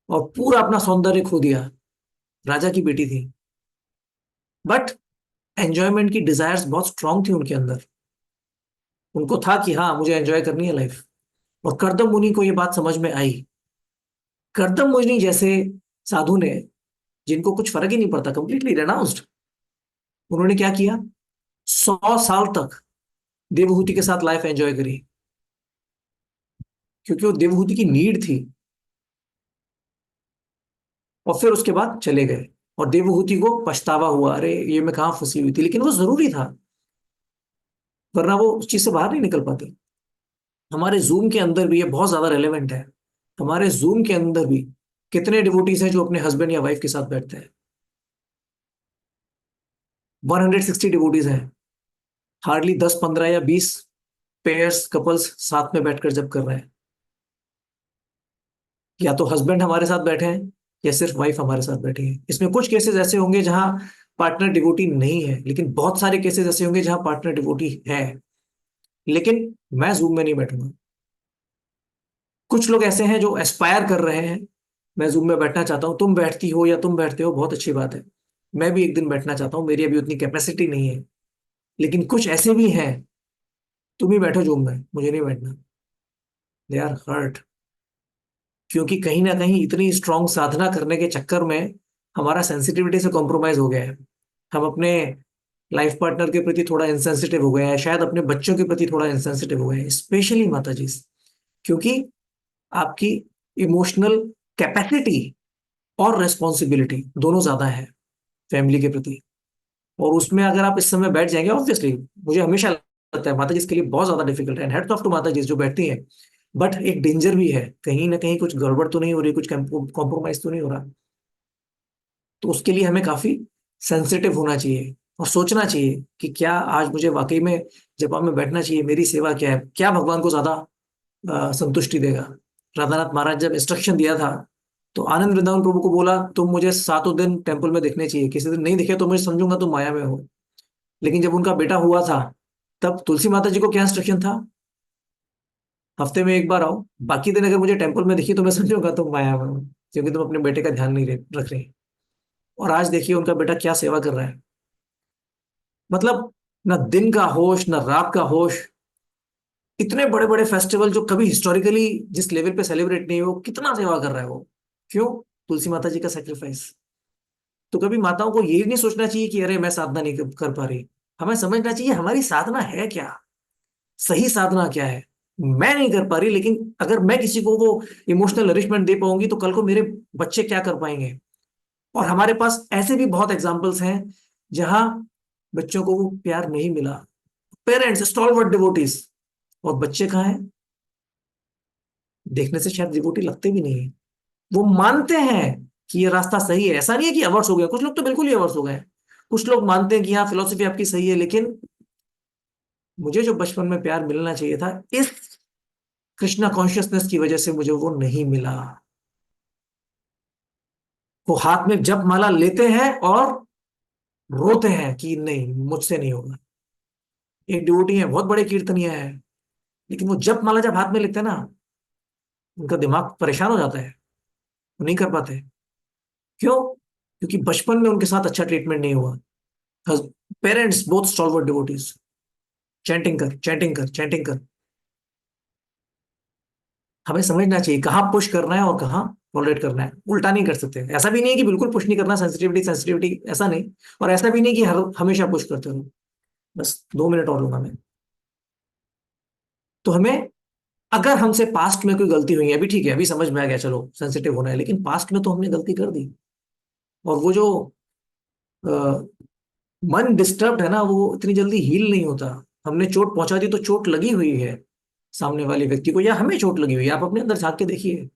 और पूरा अपना सौंदर्य खो दिया। राजा की बेटी थी, बट एंजॉयमेंट की डिजायर्स बहुत स्ट्रांग थी उनके अंदर। उनको था कि हाँ, मुझे एंजॉय करनी है लाइफ। और करदम मुनि को ये बात समझ में आई। करदम मुनि जैसे साधु ने, जिनको कुछ फर्क ही नहीं पड़ता, कंप्लीटली रेनाउंस्ड, उन्होंने क्या किया? 100 साल तक देवहूति के साथ लाइफ एंजॉय करी, क्योंकि वो देवहूति की नीड थी। और फिर उसके बाद चले गए। और देवहूति को पछतावा हुआ, अरे ये मैं कहाँ फंसी हुई थी, लेकिन वो जरूरी था, वरना वो उस चीज से बाहर नहीं निकल पाती। हमारे जूम के अंदर भी ये बहुत ज्यादा रेलेवेंट है। हमारे जूम के अंदर भी कितने डिवोटीज हैं जो अपने हस्बैंड या वाइफ के साथ बैठते हैं? 160 डिवोटीज हैं। हार्डली 10, 15 या 20 पेयर्स, कपल्स साथ में बैठकर जब कर रहे हैं। या तो हस्बैंड हमारे साथ बैठे हैं, या सिर्फ वाइफ हमारे साथ बैठी है। इसमें कुछ केसेस ऐसे होंगे जहां पार्टनर डिवोटी नहीं है, लेकिन बहुत सारे केसेस ऐसे होंगे जहां पार्टनर डिवोटी है। लेकिन मैं जूम में नहीं बैठूंगा। कुछ लोग ऐसे हैं जो एस्पायर कर रहे हैं, मैं जूम में बैठना चाहता हूँ, तुम बैठती हो या तुम बैठते हो, बहुत अच्छी बात है। मैं भी एक दिन बैठना चाहता हूँ, मेरी अभी उतनी कैपेसिटी नहीं है। लेकिन कुछ ऐसे भी हैं, तुम ही बैठो जूम में, मुझे नहीं बैठना। दे आर हर्ट, क्योंकि कहीं ना कहीं इतनी स्ट्रांग साधना करने के चक्कर में हमारा सेंसिटिविटी से कॉम्प्रोमाइज हो गया है। हम अपने लाइफ पार्टनर के प्रति थोड़ा इंसेंसिटिव हो गए हैं, शायद अपने बच्चों के प्रति थोड़ा इंसेंसिटिव हो गए हैं, स्पेशली माता जी। क्योंकि आपकी इमोशनल कैपेसिटी और रेस्पॉन्सिबिलिटी दोनों ज्यादा है फैमिली के प्रति। और उसमें अगर आप इस समय बैठ जाएंगे, ऑब्वियसली मुझे हमेशा लगता है माता जी इसके लिए बहुत ज्यादा डिफिकल्ट है, हेड्स ऑफ टू माता जी जो बैठती हैं। बट एक डेंजर भी है, कहीं ना कहीं कुछ गड़बड़ तो नहीं हो रही, कुछ कॉम्प्रोमाइज तो नहीं हो रहा। तो उसके लिए हमें काफी सेंसिटिव होना चाहिए और सोचना चाहिए कि क्या आज मुझे वाकई में जपा में बैठना चाहिए, मेरी सेवा क्या है, क्या भगवान को ज्यादा संतुष्टि देगा। राधानाथ महाराज जब इंस्ट्रक्शन दिया था, तो आनंद वृंदावन प्रभु को बोला तुम मुझे 7 दिन टेम्पल में दिखने चाहिए, किसी दिन नहीं दिखे तो मुझे समझूंगा तुम माया में हो। लेकिन जब उनका बेटा हुआ था, तब तुलसी माता जी को क्या इंस्ट्रक्शन था? हफ्ते में एक बार आओ, बाकी दिन अगर मुझे टेम्पल में दिखी तो मैं समझूंगा तुम माया में हो, क्योंकि तुम अपने बेटे का ध्यान नहीं रख रहे। और आज देखिए उनका बेटा क्या सेवा कर रहा है। मतलब ना दिन का होश ना रात का होश। इतने बड़े बड़े फेस्टिवल जो कभी हिस्टोरिकली जिस लेवल पे सेलिब्रेट नहीं हो, कितना सेवा कर रहा है वो। क्यों? तुलसी माता जी का सेक्रीफाइस। तो कभी माताओं को ये नहीं सोचना चाहिए कि अरे मैं साधना नहीं कर पा रही। हमें समझना चाहिए हमारी साधना है क्या, सही साधना क्या है। मैं नहीं कर पा रही, लेकिन अगर मैं किसी को वो इमोशनल नरिशमेंट दे पाऊंगी तो कल को मेरे बच्चे क्या कर पाएंगे। और हमारे पास ऐसे भी बहुत एग्जाम्पल्स हैं जहां बच्चों को वो प्यार नहीं मिला। पेरेंट्स स्टॉलवर्ट डिवोटीज, और बच्चे कहाँ हैं? देखने से शायद डिवोटी लगते भी नहीं है। वो मानते हैं कि ये रास्ता सही है, ऐसा नहीं है कि अवर्स हो गया, कुछ लोग तो बिल्कुल ही अवर्स हो गए। कुछ लोग मानते हैं कि हाँ फिलोसफी आपकी सही है, लेकिन मुझे जो बचपन में प्यार मिलना चाहिए था, इस कृष्णा कॉन्शियसनेस की वजह से मुझे वो नहीं मिला। वो हाथ में जप माला लेते हैं और रोते हैं कि नहीं मुझसे नहीं होगा। एक डिवोटी है, बहुत बड़े कीर्तनिया है, लेकिन वो जप माला जब हाथ में लेते हैं ना, उनका दिमाग परेशान हो जाता है, वो नहीं कर पाते। क्यों? क्योंकि बचपन में उनके साथ अच्छा ट्रीटमेंट नहीं हुआ। Parents both stalwart devotees, chanting कर चैंटिंग कर चैंटिंग कर। हमें समझना चाहिए कहाँ पुश करना है और कहाँ टॉलरेट करना है, उल्टा नहीं कर सकते। ऐसा भी नहीं है कि बिल्कुल पुश नहीं करना, सेंसिटिविटी सेंसिटिविटी ऐसा नहीं। और ऐसा भी नहीं कि हर हमेशा पुश करते रहो। बस 2 मिनट और लूंगा मैं। तो हमें, अगर हमसे पास्ट में कोई गलती हुई है, अभी ठीक है, अभी समझ में आ गया, चलो सेंसिटिव होना है, लेकिन पास्ट में तो हमने गलती कर दी। और वो जो अ, मन डिस्टर्ब है ना, वो इतनी जल्दी हील नहीं होता। हमने चोट पहुंचा दी तो चोट लगी हुई है सामने वाले व्यक्ति को, या हमें चोट लगी हुई है। आप अपने अंदर झांक के देखिए,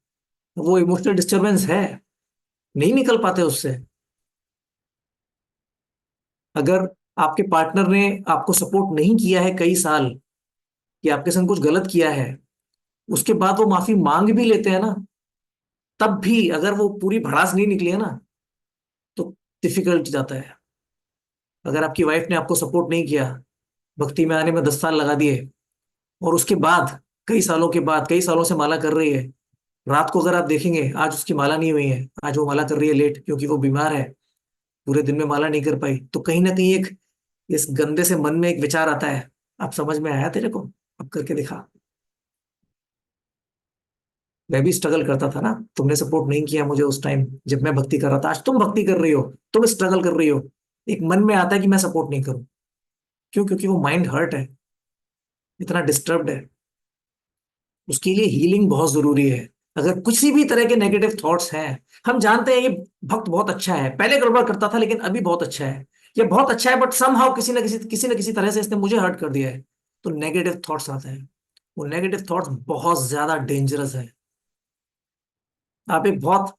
वो इमोशनल डिस्टरबेंस है, नहीं निकल पाते उससे। अगर आपके पार्टनर ने आपको सपोर्ट नहीं किया है कई साल, कि आपके संग कुछ गलत किया है, उसके बाद वो माफी मांग भी लेते हैं ना, तब भी अगर वो पूरी भड़ास नहीं निकली है ना, तो डिफिकल्ट जाता है। अगर आपकी वाइफ ने आपको सपोर्ट नहीं किया, भक्ति में आने में 10 साल लगा दिए, और उसके बाद कई सालों के बाद, कई सालों से माला कर रही है, रात को अगर आप देखेंगे, आज उसकी माला नहीं हुई है, आज वो माला कर रही है लेट क्योंकि वो बीमार है, पूरे दिन में माला नहीं कर पाई, तो कहीं ना कहीं एक इस गंदे से मन में एक विचार आता है, अब समझ में आया तेरे को, अब करके दिखा। मैं भी स्ट्रगल करता था ना, तुमने सपोर्ट नहीं किया मुझे उस टाइम जब मैं भक्ति कर रहा था, आज तुम भक्ति कर रही हो, तुम स्ट्रगल कर रही हो, एक मन में आता है कि मैं सपोर्ट नहीं करूं। क्यों? क्योंकि वो माइंड हर्ट है, इतना डिस्टर्ब्ड है। उसके लिए हीलिंग बहुत जरूरी है। अगर किसी भी तरह के नेगेटिव थॉट्स हैं, हम जानते हैं ये भक्त बहुत अच्छा है, पहले गड़बड़ करता था लेकिन अभी बहुत अच्छा है, ये बहुत अच्छा है, बट समहाउ किसी न किसी तरह से इसने मुझे हर्ट कर दिया है, तो नेगेटिव थॉट्स आते हैं। वो नेगेटिव थॉट्स बहुत ज्यादा डेंजरस है। आप एक बहुत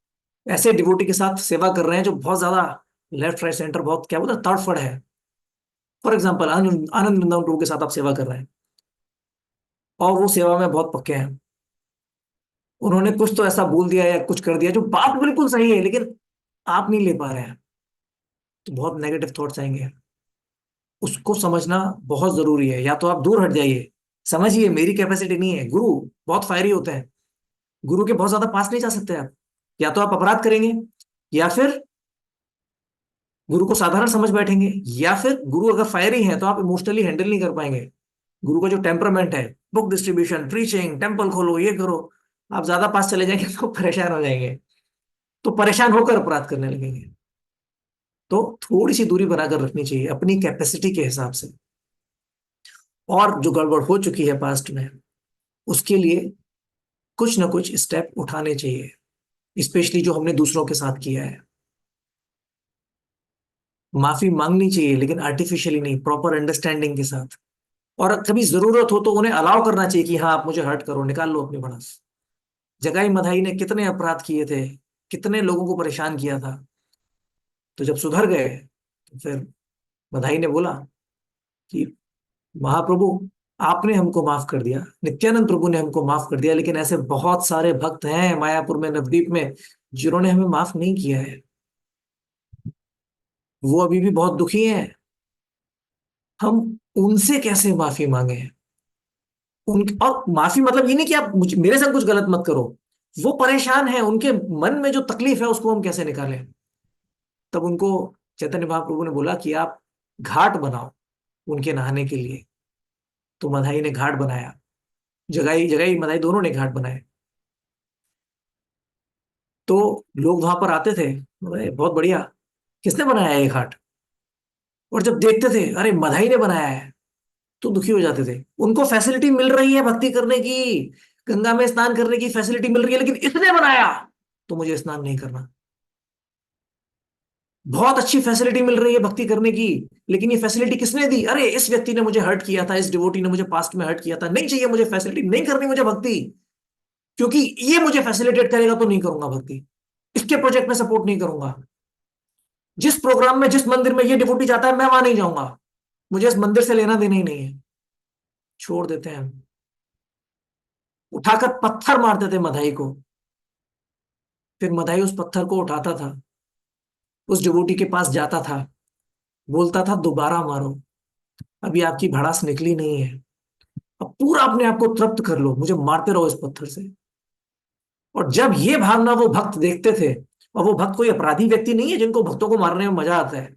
ऐसे डिवोटी के साथ सेवा कर रहे हैं जो बहुत ज्यादा लेफ्ट राइट सेंटर बहुत क्या बोलते हैं तड़फड़ है। फॉर एग्जाम्पल आनंद आनंद वृंदावन प्रभु के साथ आप सेवा कर रहे हैं, और वो सेवा में बहुत पक्के हैं, उन्होंने कुछ तो ऐसा बोल दिया या कुछ कर दिया जो बात बिल्कुल सही है, लेकिन आप नहीं ले पा रहे हैं, तो बहुत नेगेटिव थॉट्स आएंगे। उसको समझना बहुत जरूरी है। या तो आप दूर हट जाइए, समझिए मेरी कैपेसिटी नहीं है, गुरु बहुत फायरी होते हैं, गुरु के बहुत ज्यादा पास नहीं जा सकते आप। या तो आप अपराध करेंगे, या फिर गुरु को साधारण समझ बैठेंगे, या फिर गुरु अगर फायरी है तो आप इमोशनली हैंडल नहीं कर पाएंगे। गुरु का जो टेम्परामेंट है, बुक डिस्ट्रीब्यूशन, प्रीचिंग, टेम्पल खोलो, ये करो, आप ज्यादा पास चले जाएंगे तो परेशान हो जाएंगे, तो परेशान होकर अपराध करने लगेंगे। तो थोड़ी सी दूरी बनाकर रखनी चाहिए अपनी कैपेसिटी के हिसाब से। और जो गड़बड़ हो चुकी है पास्ट में, उसके लिए कुछ ना कुछ स्टेप उठाने चाहिए, स्पेशली जो हमने दूसरों के साथ किया है। माफी मांगनी चाहिए, लेकिन आर्टिफिशियली नहीं, प्रॉपर अंडरस्टैंडिंग के साथ। और कभी जरूरत हो तो उन्हें अलाउ करना चाहिए कि हाँ आप मुझे हर्ट करो, निकाल लो अपनी भड़ास। जगाई मधाई ने कितने अपराध किए थे, कितने लोगों को परेशान किया था, तो जब सुधर गए तो फिर मधाई ने बोला कि महाप्रभु, आपने हमको माफ कर दिया, नित्यानंद प्रभु ने हमको माफ कर दिया, लेकिन ऐसे बहुत सारे भक्त हैं मायापुर में, नवद्वीप में, जिन्होंने हमें माफ नहीं किया है। वो अभी भी बहुत दुखी हैं। हम उनसे कैसे माफी मांगे? उन और माफी मतलब ये नहीं कि आप मेरे साथ कुछ गलत मत करो, वो परेशान है, उनके मन में जो तकलीफ है उसको हम कैसे निकालें? तब उनको चैतन्य महाप्रभु ने बोला कि आप घाट बनाओ उनके नहाने के लिए। तो मधाई ने घाट बनाया, जगाई जगाई मधाई दोनों ने घाट बनाए। तो लोग वहां पर आते थे, बोले, बहुत बढ़िया, किसने बनाया ये घाट? और जब देखते थे अरे मधाई ने बनाया है, तो दुखी हो जाते थे। उनको फैसिलिटी मिल रही है भक्ति करने की, गंगा में स्नान करने की फैसिलिटी मिल रही है, लेकिन इसने बनाया तो मुझे स्नान नहीं करना। बहुत अच्छी फैसिलिटी मिल रही है भक्ति करने की, लेकिन ये फैसिलिटी किसने दी? अरे इस व्यक्ति ने मुझे हर्ट किया था, इस डिवोटी ने मुझे पास्ट में हर्ट किया था, नहीं चाहिए मुझे फैसिलिटी, नहीं करनी मुझे भक्ति, क्योंकि ये मुझे फैसिलिटेट करेगा तो नहीं करूंगा भक्ति, इसके प्रोजेक्ट में सपोर्ट नहीं करूंगा। जिस प्रोग्राम में जिस मंदिर में ये डिवोटी जाता है मैं वहां नहीं जाऊंगा, मुझे इस मंदिर से लेना देना ही नहीं है। छोड़ देते हैं हम, उठाकर पत्थर मारते थे मधाई को। फिर मधाई उस पत्थर को उठाता था, उस डिवोटी के पास जाता था, बोलता था दोबारा मारो, अभी आपकी भड़ास निकली नहीं है, अब पूरा अपने आप को तृप्त कर लो, मुझे मारते रहो इस पत्थर से। और जब ये भावना वो भक्त देखते थे, और वो भक्त कोई अपराधी व्यक्ति नहीं है जिनको भक्तों को मारने में मजा आता है,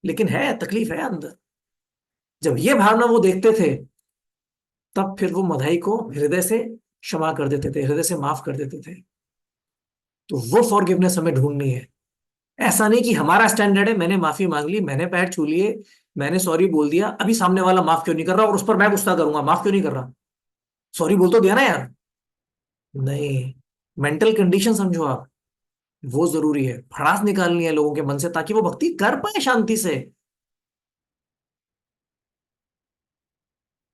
लेकिन है तकलीफ है अंदर, जब ये भावना वो देखते थे, तब फिर वो मधाई को हृदय से क्षमा कर देते थे, हृदय से माफ कर देते थे। तो वो फॉरगिवनेस हमें ढूंढनी है। ऐसा नहीं कि हमारा स्टैंडर्ड है, मैंने माफी मांग ली, मैंने पैर छू लिए, मैंने सॉरी बोल दिया, अभी सामने वाला माफ क्यों नहीं कर रहा, और उस पर मैं गुस्सा करूंगा माफ क्यों नहीं कर रहा, सॉरी बोल तो दिया ना यार। नहीं, मेंटल कंडीशन समझो आप, वो जरूरी है, भड़ास निकालनी है लोगों के मन से ताकि वो भक्ति कर पाए शांति से।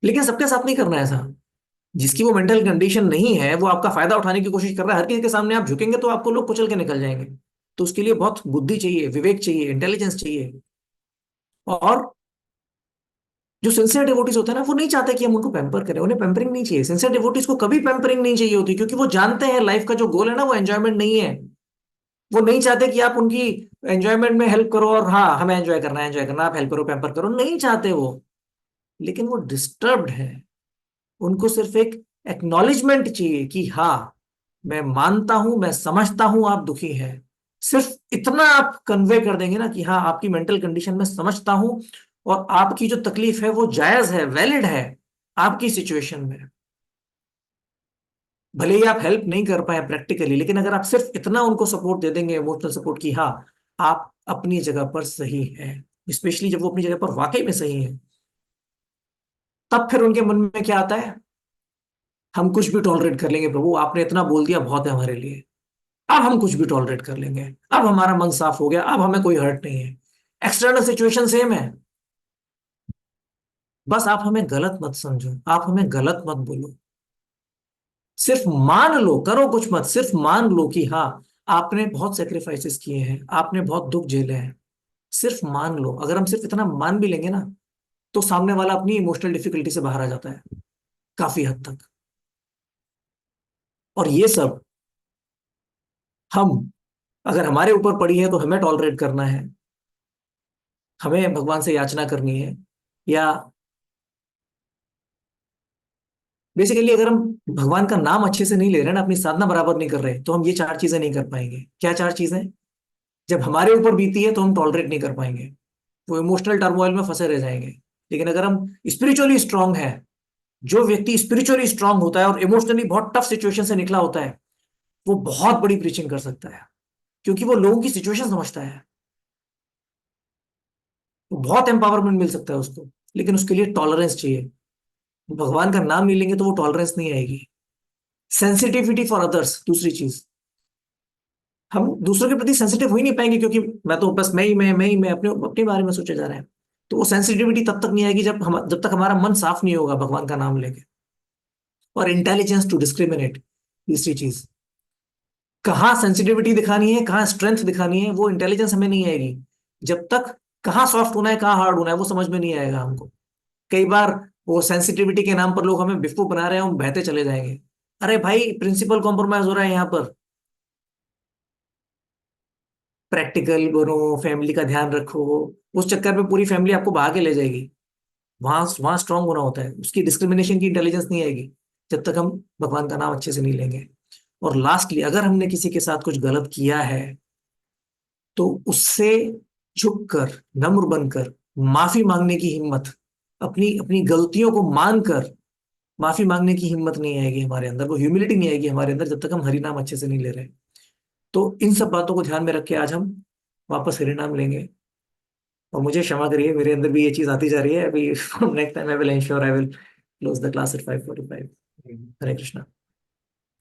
लेकिन सबके साथ नहीं करना है ऐसा। जिसकी वो मेंटल कंडीशन नहीं है, वो आपका फायदा उठाने की कोशिश कर रहा है, हर किसी के सामने आप झुकेंगे तो आपको लोग कुचल के निकल जाएंगे। तो उसके लिए बहुत बुद्धि चाहिए, विवेक चाहिए, इंटेलिजेंस चाहिए। और जो सिंसियर डिवोटीज होते हैं ना, वो नहीं चाहते कि हम उनको पैम्पर करें, उन्हें पैम्परिंग नहीं चाहिए। सिंसियर डिवोटीज को कभी पैम्परिंग नहीं चाहिए होती, क्योंकि वो जानते हैं लाइफ का जो गोल है ना वो एंजॉयमेंट नहीं है। वो नहीं चाहते कि आप उनकी एंजॉयमेंट में हेल्प करो, और हाँ हमें एंजॉय करना, आप हेल्प करो पैम्पर करो, नहीं चाहते वो। लेकिन वो डिस्टर्ब्ड है, उनको सिर्फ एक एक्नॉलेजमेंट चाहिए कि हाँ मैं मानता हूं, मैं समझता हूं आप दुखी हैं। सिर्फ इतना आप कन्वे कर देंगे ना कि हाँ, आपकी मेंटल कंडीशन मैं समझता हूं, और आपकी जो तकलीफ है वो जायज है, वैलिड है आपकी सिचुएशन में। भले ही आप हेल्प नहीं कर पाए प्रैक्टिकली, लेकिन अगर आप सिर्फ इतना उनको सपोर्ट दे देंगे, इमोशनल सपोर्ट, की हाँ, आप अपनी जगह पर सही हैं, स्पेशली जब वो अपनी जगह पर वाकई में सही है, तब फिर उनके मन में क्या आता है? हम कुछ भी टॉलरेट कर लेंगे प्रभु, आपने इतना बोल दिया बहुत है हमारे लिए। अब हम कुछ भी टॉलरेट कर लेंगे, अब हमारा मन साफ हो गया, अब हमें कोई हर्ट नहीं है। एक्सटर्नल सिचुएशन सेम है, बस आप हमें गलत मत समझो, आप हमें गलत मत बोलो। सिर्फ मान लो, करो कुछ मत, सिर्फ मान लो कि हाँ, आपने बहुत सेक्रीफाइसेस किए हैं, आपने बहुत दुख झेले हैं। सिर्फ मान लो, अगर हम सिर्फ इतना मान भी लेंगे ना, तो सामने वाला अपनी इमोशनल डिफिकल्टी से बाहर आ जाता है काफी हद तक। और ये सब हम, अगर हमारे ऊपर पड़ी है तो हमें टॉलरेट करना है, हमें भगवान से याचना करनी है, या बेसिकली अगर हम भगवान का नाम अच्छे से नहीं ले रहे ना, अपनी साधना बराबर नहीं कर रहे, तो हम ये चार चीजें नहीं कर पाएंगे। क्या चार चीजें? जब हमारे ऊपर बीती है तो हम टॉलरेट नहीं कर पाएंगे, वो इमोशनल टर्मोइल में फंसे रह जाएंगे। लेकिन अगर हम स्पिरिचुअली स्ट्रांग है, जो व्यक्ति स्पिरिचुअली स्ट्रांग होता है और इमोशनली बहुत टफ सिचुएशन से निकला होता है, वो बहुत बड़ी प्रीचिंग कर सकता है, क्योंकि वो लोगों की सिचुएशन समझता है। वो बहुत एम्पावरमेंट मिल सकता है उसको, लेकिन उसके लिए टॉलरेंस चाहिए। भगवान का नाम नहीं लेंगे तो वो टॉलरेंस नहीं आएगी। सेंसिटिविटी फॉर अदर्स, दूसरी चीज, हम दूसरों के प्रति सेंसिटिव हो ही नहीं पाएंगे, क्योंकि मैं तो बस मैं अपने अपने बारे में सोचे जा रहे हैं। तो वो सेंसिटिविटी तब तक नहीं आएगी जब तक हमारा मन साफ नहीं होगा भगवान का नाम लेके। और इंटेलिजेंस टू डिस्क्रिमिनेट, तीसरी चीज, कहाँ सेंसिटिविटी दिखानी है, कहाँ स्ट्रेंथ दिखानी है, वो इंटेलिजेंस हमें नहीं आएगी जब तक कहाँ सॉफ्ट होना है, कहाँ हार्ड होना है, वो समझ में नहीं आएगा हमको। कई बार वो सेंसिटिविटी के नाम पर लोग हमें बेवकूफ बना रहे हैं, हम बहते चले जाएंगे। अरे भाई, प्रिंसिपल कॉम्प्रोमाइज हो रहा है यहाँ पर। प्रैक्टिकल बनो, फैमिली का ध्यान रखो, उस चक्कर में पूरी फैमिली आपको बहा के ले जाएगी। वहां वहां स्ट्रांग होना होता है, उसकी डिस्क्रिमिनेशन की इंटेलिजेंस नहीं आएगी जब तक हम भगवान का नाम अच्छे से नहीं लेंगे। और लास्टली, अगर हमने किसी के साथ कुछ गलत किया है, तो उससे झुककर, नम्र बनकर माफी मांगने की हिम्मत, अपनी अपनी गलतियों को मानकर माफी मांगने की हिम्मत नहीं आएगी हमारे अंदर, वो ह्यूमिलिटी नहीं आएगी हमारे अंदर, जब तक हम हरि नाम अच्छे से नहीं ले रहे। तो इन सब बातों को ध्यान में रख के आज हम वापस हरि नाम लेंगे। और मुझे क्षमा करिए, मेरे अंदर भी ये चीज आती जा रही है अभी। Next time I will ensure I will close the class at 5:45। Hare Krishna.